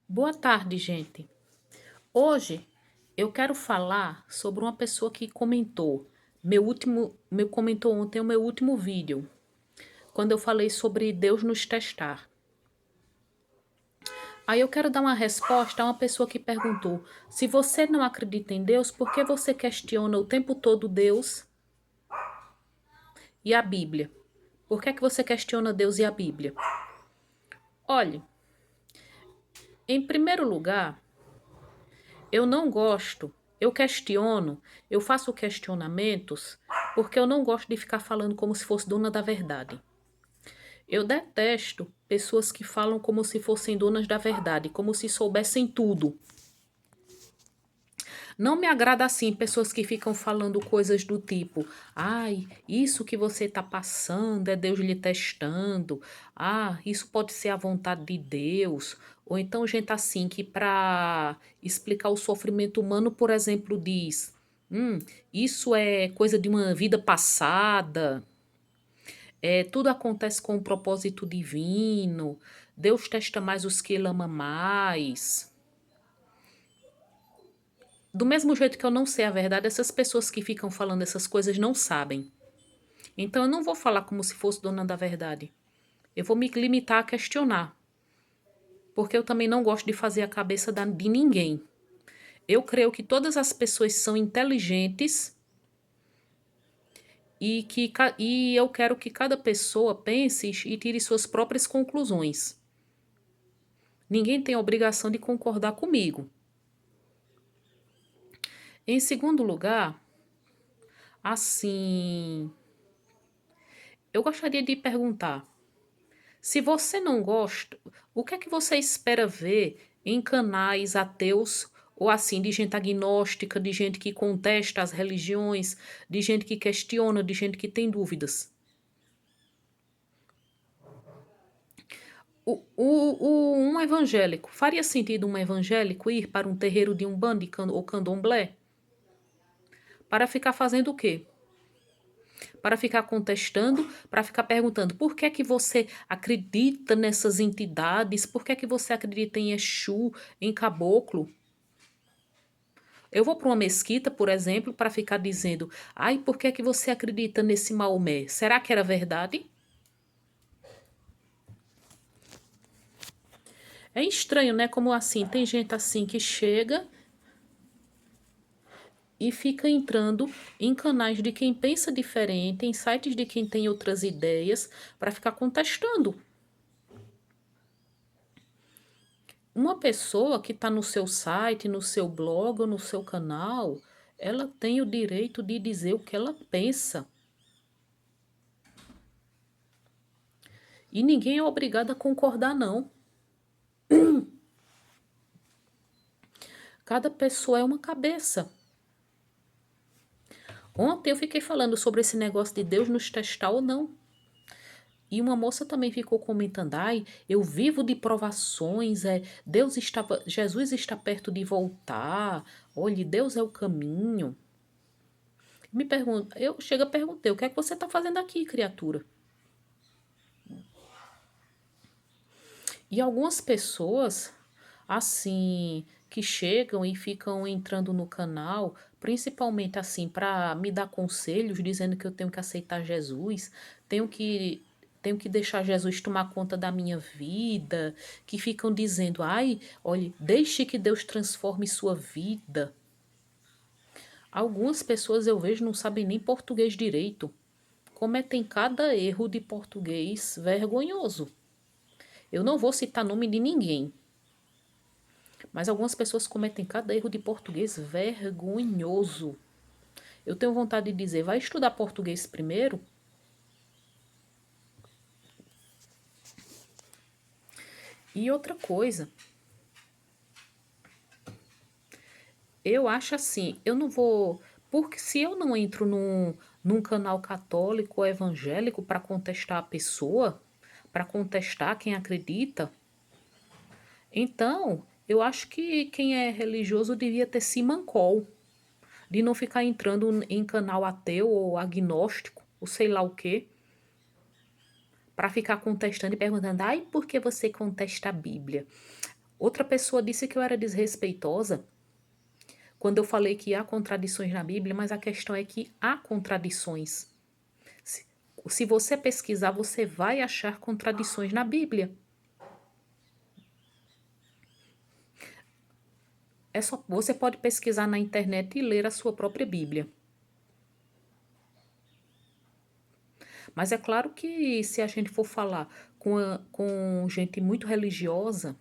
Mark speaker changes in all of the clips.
Speaker 1: Boa tarde, gente. Hoje eu quero falar sobre uma pessoa que comentou ontem o meu último vídeo, quando eu falei sobre Deus nos testar. Aí eu quero dar uma resposta a uma pessoa que perguntou: se você não acredita em Deus, por que você questiona o tempo todo Deus e a Bíblia? Por que é que você questiona Deus e a Bíblia? Olhe, em primeiro lugar, eu não gosto, eu questiono, eu faço questionamentos porque eu não gosto de ficar falando como se fosse dona da verdade. Eu detesto pessoas que falam como se fossem donas da verdade, como se soubessem tudo. Não me agrada assim pessoas que ficam falando coisas do tipo: ai, isso que você está passando é Deus lhe testando. Ah, isso pode ser a vontade de Deus. Ou então gente assim que para explicar o sofrimento humano, por exemplo, diz: isso é coisa de uma vida passada. Tudo acontece com um propósito divino. Deus testa mais os que ele ama mais. Do mesmo jeito que eu não sei a verdade, essas pessoas que ficam falando essas coisas não sabem. Então eu não vou falar como se fosse dona da verdade. Eu vou me limitar a questionar. Porque eu também não gosto de fazer a cabeça de ninguém. Eu creio que todas as pessoas são inteligentes e eu quero que cada pessoa pense e tire suas próprias conclusões. Ninguém tem a obrigação de concordar comigo. Em segundo lugar, assim, eu gostaria de perguntar: se você não gosta, o que é que você espera ver em canais ateus ou assim, de gente agnóstica, de gente que contesta as religiões, de gente que questiona, de gente que tem dúvidas? Um evangélico, faria sentido um evangélico ir para um terreiro de umbanda ou candomblé para ficar fazendo o quê? Para ficar contestando, para ficar perguntando por que é que você acredita nessas entidades, por que é que você acredita em Exu, em caboclo. Eu vou para uma mesquita, por exemplo, para ficar dizendo, ai, por que é que você acredita nesse Maomé? Será que era verdade? É estranho, né? Como assim, tem gente assim que chega e fica entrando em canais de quem pensa diferente, em sites de quem tem outras ideias, para ficar contestando. Uma pessoa que está no seu site, no seu blog ou no seu canal, ela tem o direito de dizer o que ela pensa. E ninguém é obrigado a concordar, não. Cada pessoa é uma cabeça. Ontem eu fiquei falando sobre esse negócio de Deus nos testar ou não. E uma moça também ficou comentando, ai, eu vivo de provações, Jesus está perto de voltar, olhe, Deus é o caminho. Me pergunta, eu chego a perguntar, o que é que você está fazendo aqui, criatura? E algumas pessoas, assim, que chegam e ficam entrando no canal, principalmente assim, para me dar conselhos, dizendo que eu tenho que aceitar Jesus, tenho que tenho que deixar Jesus tomar conta da minha vida, que ficam dizendo, ai, olhe, deixe que Deus transforme sua vida. Algumas pessoas eu vejo não sabem nem português direito, cometem cada erro de português vergonhoso. Eu não vou citar nome de ninguém, mas algumas pessoas cometem cada erro de português vergonhoso. Eu tenho vontade de dizer, vai estudar português primeiro. E outra coisa, eu acho assim, eu não vou. Porque se eu não entro num canal católico ou evangélico para contestar a pessoa, para contestar quem acredita, então eu acho que quem é religioso devia ter simancol, de não ficar entrando em canal ateu ou agnóstico, ou sei lá o quê, para ficar contestando e perguntando, ai, por que você contesta a Bíblia? Outra pessoa disse que eu era desrespeitosa quando eu falei que há contradições na Bíblia, mas a questão é que há contradições. Se, se você pesquisar, você vai achar contradições na Bíblia. Você pode pesquisar na internet e ler a sua própria Bíblia. Mas é claro que se a gente for falar com gente muito religiosa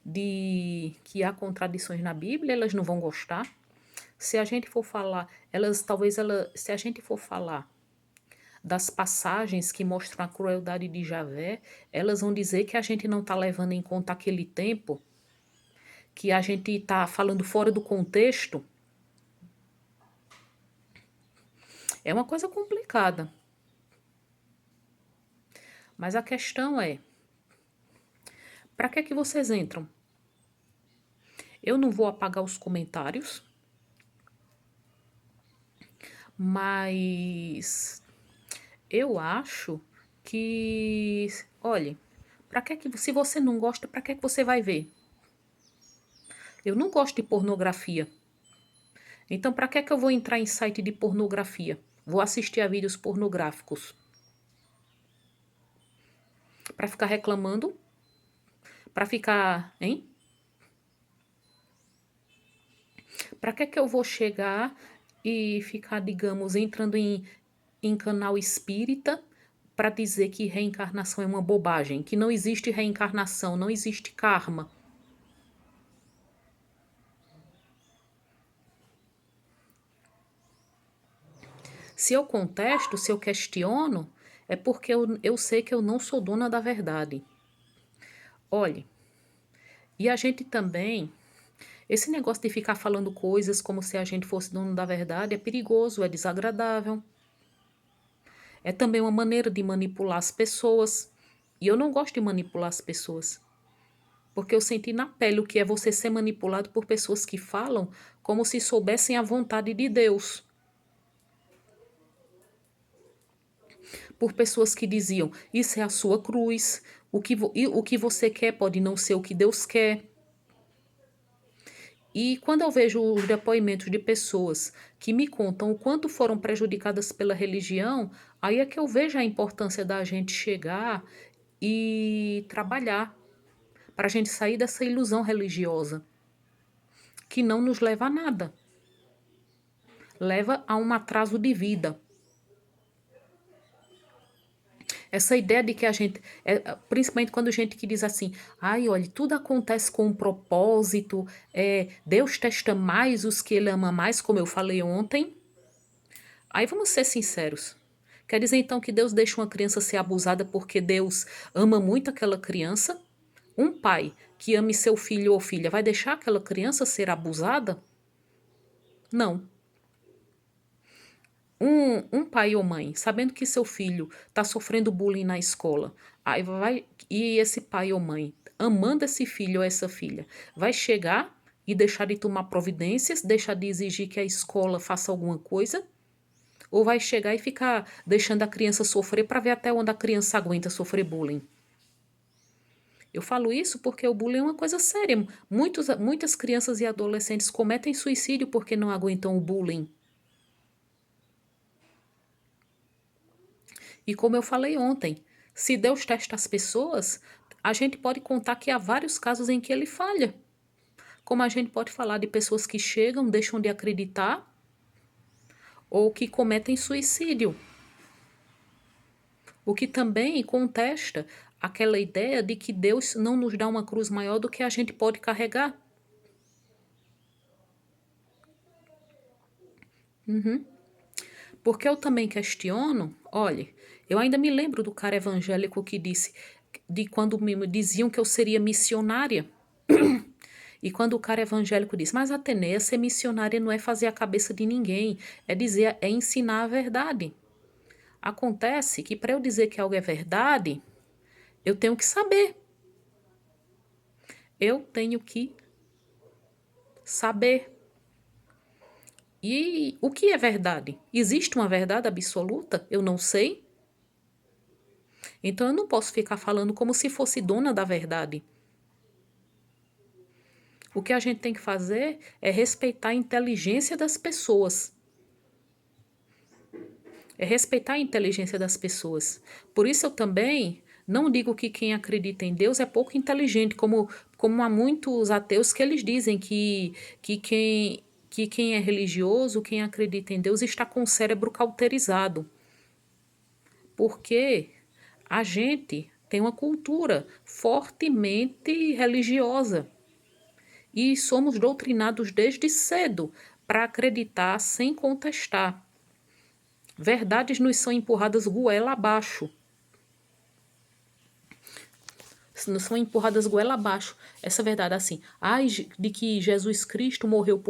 Speaker 1: de que há contradições na Bíblia, elas não vão gostar. Se a gente for falar, se a gente for falar das passagens que mostram a crueldade de Javé, elas vão dizer que a gente não está levando em conta aquele tempo, que a gente está falando fora do contexto. É uma coisa complicada. Mas a questão é, para que vocês entram? Eu não vou apagar os comentários, mas eu acho que, olhe, se você não gosta, para que você vai ver? Eu não gosto de pornografia. Então, para que eu vou entrar em site de pornografia? Vou assistir a vídeos pornográficos. Para ficar reclamando? Para ficar, hein? Para que eu vou chegar e ficar, digamos, entrando em canal espírita para dizer que reencarnação é uma bobagem, que não existe reencarnação, não existe karma? Se eu contesto, se eu questiono, é porque eu sei que eu não sou dona da verdade. Olhe, e a gente também, esse negócio de ficar falando coisas como se a gente fosse dono da verdade é perigoso, é desagradável. É também uma maneira de manipular as pessoas. E eu não gosto de manipular as pessoas. Porque eu senti na pele o que é você ser manipulado por pessoas que falam como se soubessem a vontade de Deus. Por pessoas que diziam, isso é a sua cruz, o que você quer pode não ser o que Deus quer. E quando eu vejo os depoimentos de pessoas que me contam o quanto foram prejudicadas pela religião, aí é que eu vejo a importância da gente chegar e trabalhar para a gente sair dessa ilusão religiosa, que não nos leva a nada. Leva a um atraso de vida. Essa ideia de que a gente, principalmente quando a gente que diz assim, ai, olha, tudo acontece com um propósito, Deus testa mais os que ele ama mais, como eu falei ontem. Aí vamos ser sinceros. Quer dizer então que Deus deixa uma criança ser abusada porque Deus ama muito aquela criança? Um pai que ame seu filho ou filha vai deixar aquela criança ser abusada? Não. Um pai ou mãe, sabendo que seu filho está sofrendo bullying na escola, e esse pai ou mãe, amando esse filho ou essa filha, vai chegar e deixar de tomar providências, deixar de exigir que a escola faça alguma coisa? Ou vai chegar e ficar deixando a criança sofrer para ver até onde a criança aguenta sofrer bullying? Eu falo isso porque o bullying é uma coisa séria. Muitas crianças e adolescentes cometem suicídio porque não aguentam o bullying. E como eu falei ontem, se Deus testa as pessoas, a gente pode contar que há vários casos em que ele falha. Como a gente pode falar de pessoas que chegam, deixam de acreditar ou que cometem suicídio. O que também contesta aquela ideia de que Deus não nos dá uma cruz maior do que a gente pode carregar. Porque eu também questiono, olhe, eu ainda me lembro do cara evangélico que disse, de quando me diziam que eu seria missionária. E quando o cara evangélico diz, mas Ateneia, ser missionária não é fazer a cabeça de ninguém, é ensinar a verdade. Acontece que para eu dizer que algo é verdade, eu tenho que saber. Eu tenho que saber. E o que é verdade? Existe uma verdade absoluta? Eu não sei. Então eu não posso ficar falando como se fosse dona da verdade. O que a gente tem que fazer é respeitar a inteligência das pessoas. É respeitar a inteligência das pessoas. Por isso eu também não digo que quem acredita em Deus é pouco inteligente, como há muitos ateus que eles dizem que quem é religioso, quem acredita em Deus, está com o cérebro cauterizado. Porque a gente tem uma cultura fortemente religiosa e somos doutrinados desde cedo para acreditar sem contestar. Verdades nos são empurradas goela abaixo. Nos são empurradas goela abaixo. Essa verdade assim, de que Jesus Cristo morreu por